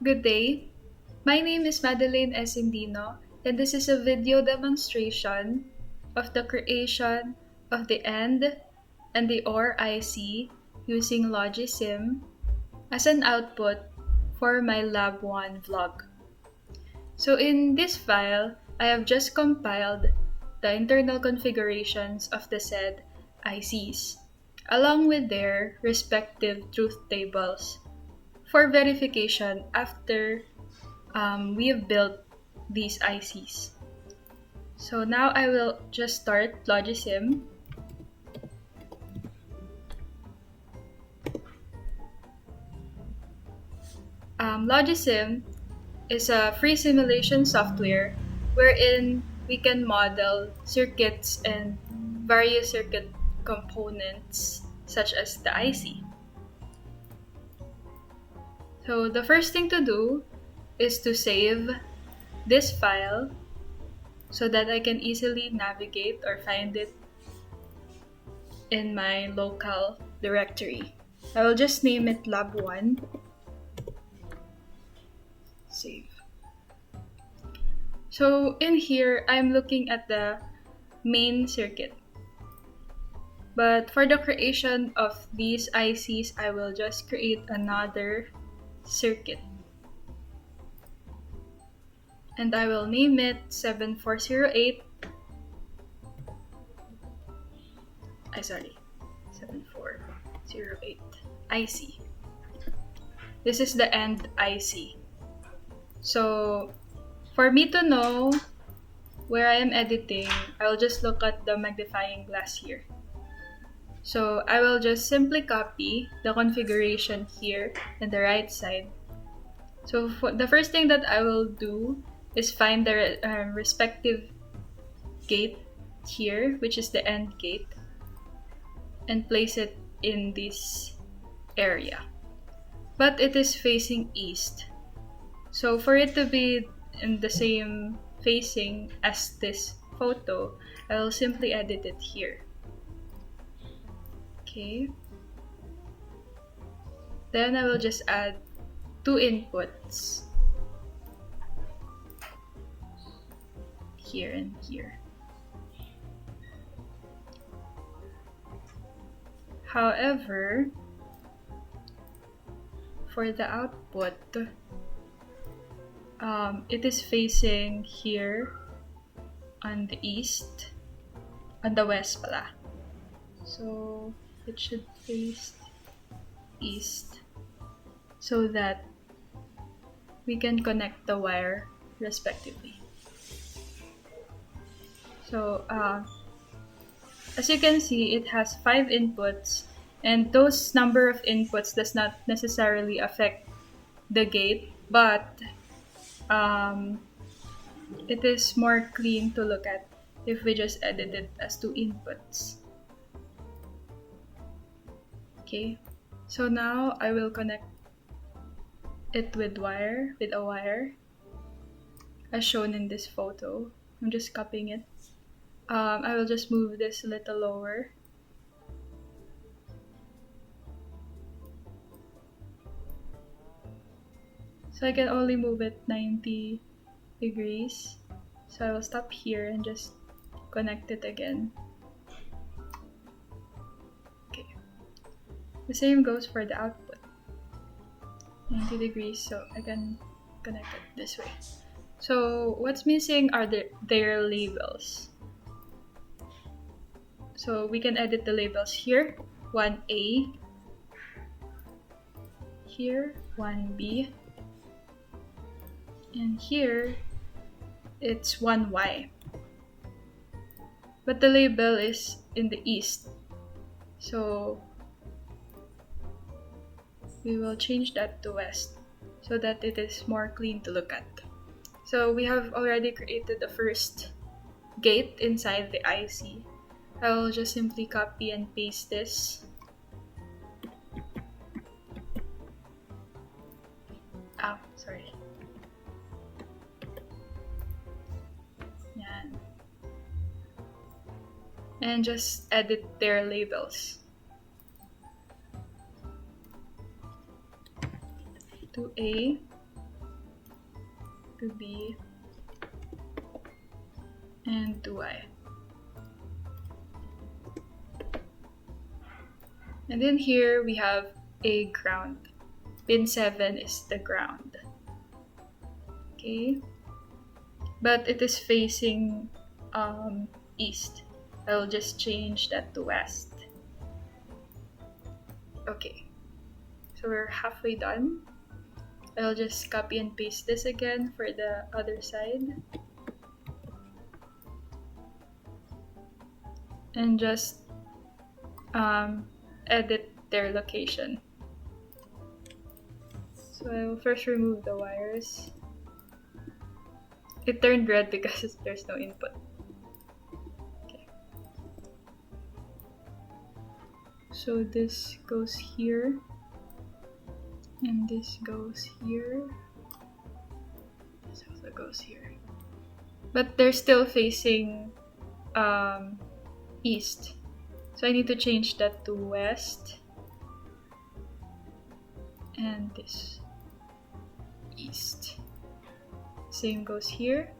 Good day. My name is Madeline Esindino, and this is a video demonstration of the creation of the AND and the OR IC using Logisim as an output for my Lab 1 vlog. So in this file, I have just compiled the internal configurations of the said ICs, along with their respective truth tables for verification after we have built these ICs. So now I will just start Logisim. Logisim is a free simulation software wherein we can model circuits and various circuit components such as the IC. So the first thing to do is to save this file so that I can easily navigate or find it in my local directory. I will just name it lab1. Save. So in here, I'm looking at the main circuit. But for the creation of these ICs, I will just create another circuit. And I will name it 7408. 7408 IC. This is the AND IC. So for me to know where I am editing, I will just look at the magnifying glass here. So I will just simply copy the configuration here on the right side. So the first thing that I will do is find the respective gate here, which is the AND gate, and place it in this area. But it is facing east. So for it to be in the same facing as this photo, I will simply edit it here. Okay. Then I will just add two inputs. Here and here. However, for the output, it is facing here on the east, on the west pala. So it should face east so that we can connect the wire respectively. So as you can see, it has 5 inputs, and those number of inputs does not necessarily affect the gate, but it is more clean to look at if we just edit it as 2 inputs. Okay, so now I will connect it with a wire as shown in this photo. I'm just copying it. I will just move this a little lower. So I can only move it 90 degrees. So I will stop here and just connect it again. Okay. The same goes for the output. 90 degrees, so I can connect it this way. So what's missing are their labels. So we can edit the labels here. 1A. Here, 1B. And here, it's 1Y. But the label is in the east. So we will change that to west so that it is more clean to look at. So we have already created the first gate inside the IC. I will just simply copy and paste this. Sorry. Yan. And just edit their labels. 2A, 2b, and 2y. And then here we have a ground. Pin 7 is the ground. Okay. But it is facing east. I'll just change that to west. Okay. So we're halfway done. I'll just copy and paste this again for the other side. And just edit their location. So I will first remove the wires. It turned red because there's no input. Okay. So this goes here. And this goes here. This also goes here. But they're still facing east. So I need to change that to west. And this east. Same goes here.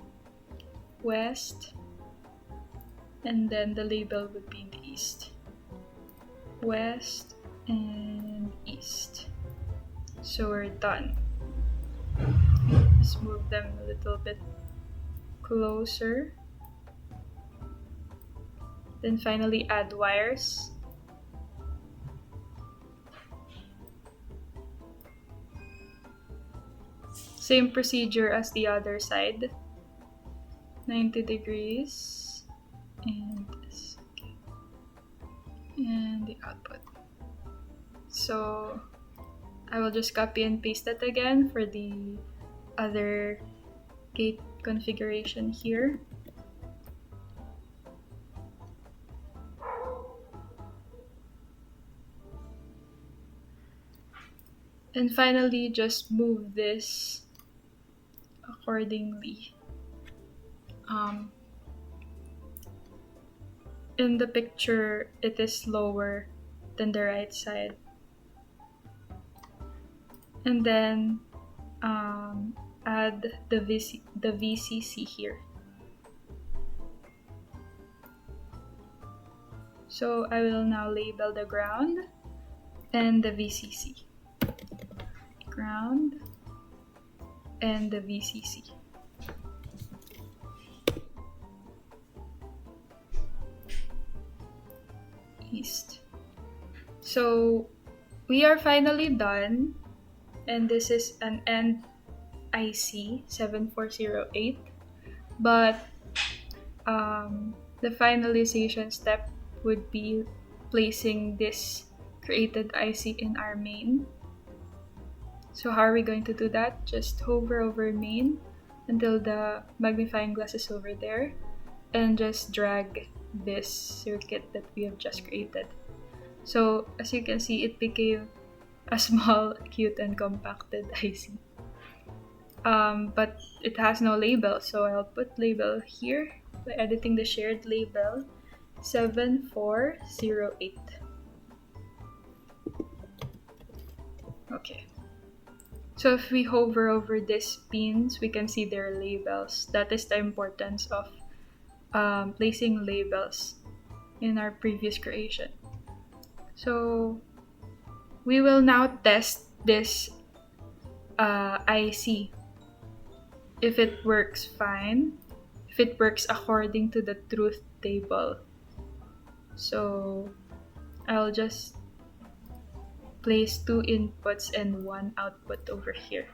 West. And then the label would be in the east. West and east. So we're done. Let's move them a little bit closer. Then finally add wires. Same procedure as the other side. 90 degrees. And this. Okay. And the output. So I will just copy and paste that again for the other gate configuration here. And finally, just move this accordingly. In the picture, it is lower than the right side. And then add the VCC here. So I will now label the ground and the VCC. Ground and the VCC. East. So we are finally done, and this is an end IC 7408, but the finalization step would be placing this created IC in our main. So how are we going to do that? Just hover over main until the magnifying glass is over there, and just drag this circuit that we have just created. So as you can see, it became a small, cute, and compacted IC. But it has no label, so I'll put label here by editing the shared label 7408. Okay. So if we hover over these pins, we can see their labels. That is the importance of placing labels in our previous creation. So we will now test this IC. If it works fine, if it works according to the truth table. So I'll just place 2 inputs and 1 output over here.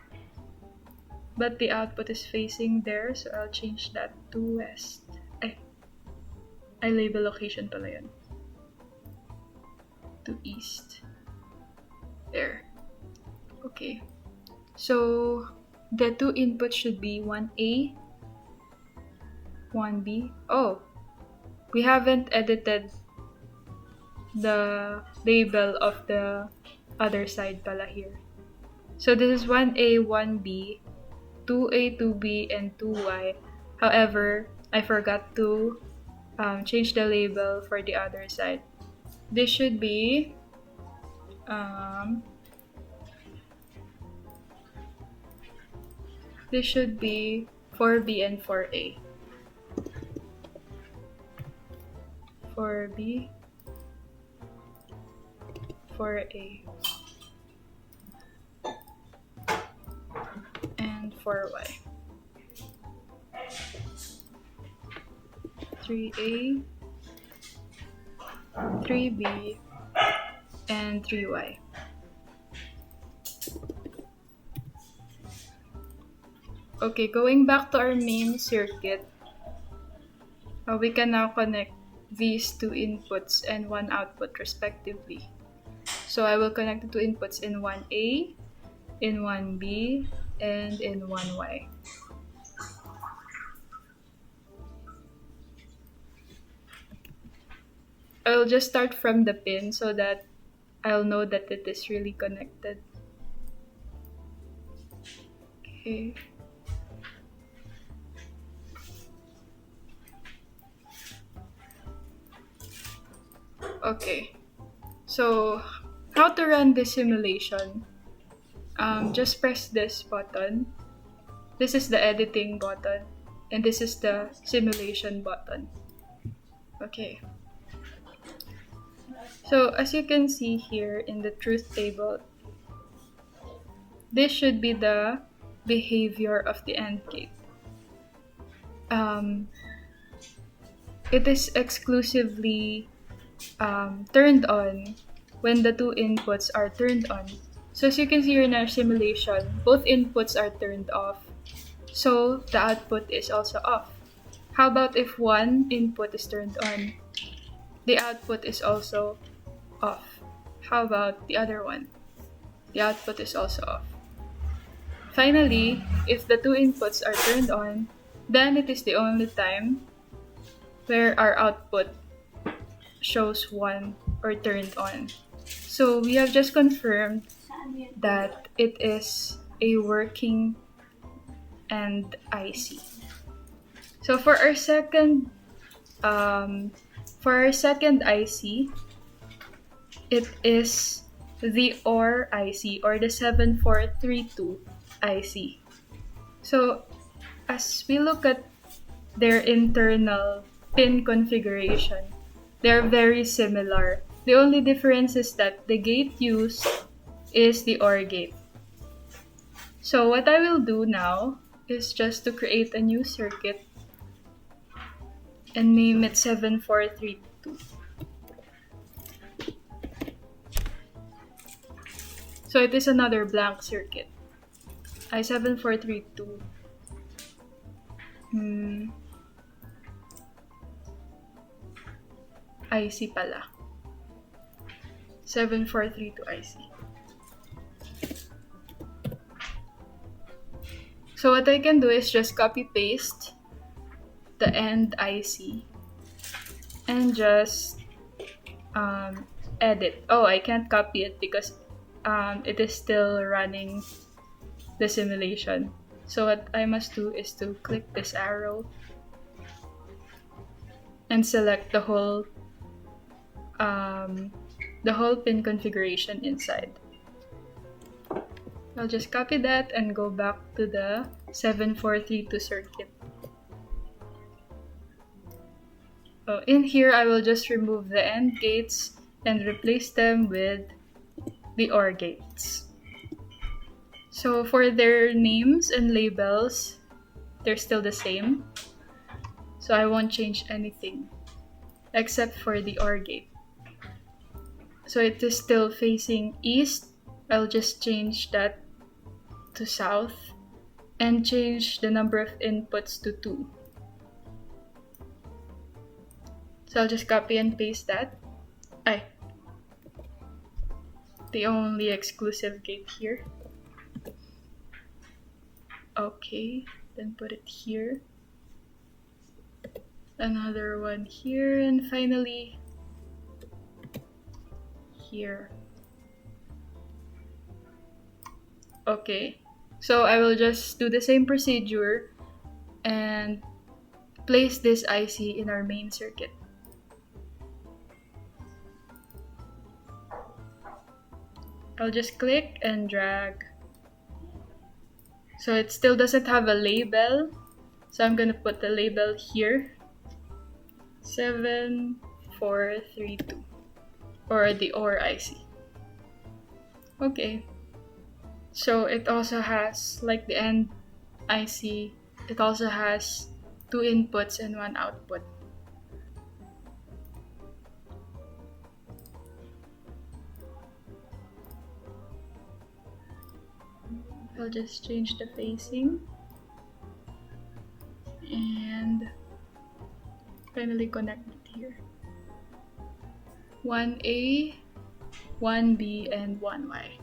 But the output is facing there, so I'll change that to west. I label location pala yun. To east. There. Okay. So the 2 inputs should be 1A, 1B. Oh, we haven't edited the label of the other side pala here. So this is 1A, 1B, 2A, 2B, and 2Y. However, I forgot to change the label for the other side. This should be This should be 4B and 4A. 4B, 4A, and 4Y. 3A, 3B, and 3Y. Okay, going back to our main circuit, we can now connect these two inputs and one output respectively. So I will connect the two inputs in 1A, in 1B, and in 1Y. I'll just start from the pin so that I'll know that it is really connected. Okay. Okay. So, how to run this simulation? Just press this button. This is the editing button. And this is the simulation button. Okay. So, as you can see here in the truth table, this should be the behavior of the AND gate. It is exclusively turned on when the two inputs are turned on. So as you can see here in our simulation, both inputs are turned off. So the output is also off. How about if one input is turned on? The output is also off. How about the other one? The output is also off. Finally, if the two inputs are turned on, then it is the only time where our output shows 1 or turned on. So we have just confirmed that it is a working AND IC. So for our second IC, it is the OR IC or the 7432 IC. So as we look at their internal pin configuration, they're very similar. The only difference is that the gate used is the OR gate. So what I will do now is just to create a new circuit and name it 7432. So it is another blank circuit. I7432. IC pala. 7432 IC. So what I can do is just copy paste the AND IC and just edit. Oh, I can't copy it because it is still running the simulation. So what I must do is to click this arrow and select the whole pin configuration inside. I'll just copy that and go back to the 7432 circuit. In here, I will just remove the AND gates and replace them with the OR gates. So for their names and labels, they're still the same. So I won't change anything except for the OR gate. So it is still facing east. I'll just change that to south and change the number of inputs to 2. So I'll just copy and paste that. The only exclusive gate here. Okay, then put it here. Another one here, and finally here. Okay, so I will just do the same procedure and place this IC in our main circuit. I'll just click and drag. So it still doesn't have a label. So I'm gonna put the label here. 7432 or the OR IC. Okay. So it also has, like the end IC, it also has 2 inputs and 1 output. I'll just change the facing and finally connect it here. 1A, 1B, and 1Y.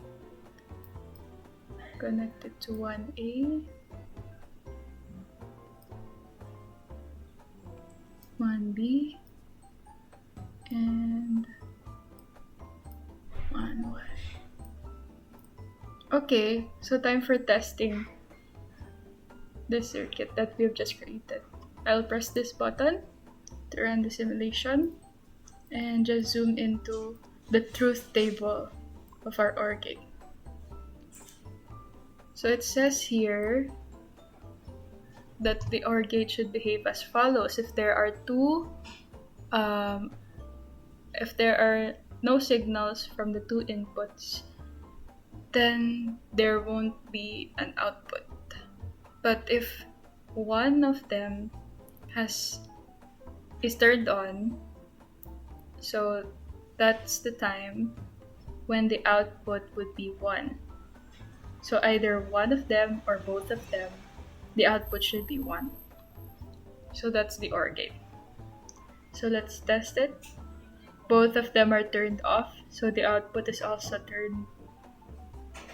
Connect it to 1A, 1B, and 1Y. Okay, so time for testing this circuit that we've just created. I'll press this button to run the simulation and just zoom into the truth table of our OR gate. So it says here that the OR gate should behave as follows. If there are no signals from the 2 inputs, then there won't be an output. But if one of them is turned on, so that's the time when the output would be 1. So either one of them or both of them, the output should be 1. So that's the OR gate. So let's test it. Both of them are turned off, so the output is also turned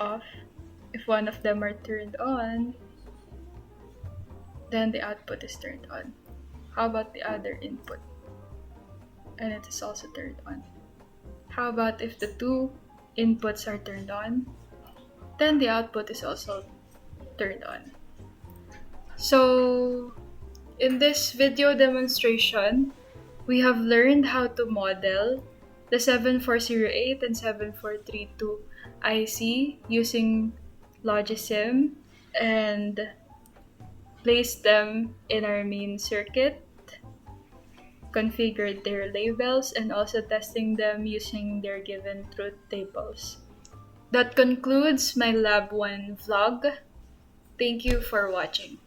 off. If one of them are turned on, then the output is turned on. How about the other input? And it is also turned on. How about if the 2 inputs are turned on? Then the output is also turned on. So in this video demonstration, we have learned how to model the 7408 and 7432 IC using Logisim and place them in our main circuit, configured their labels, and also testing them using their given truth tables. That concludes my Lab 1 vlog. Thank you for watching.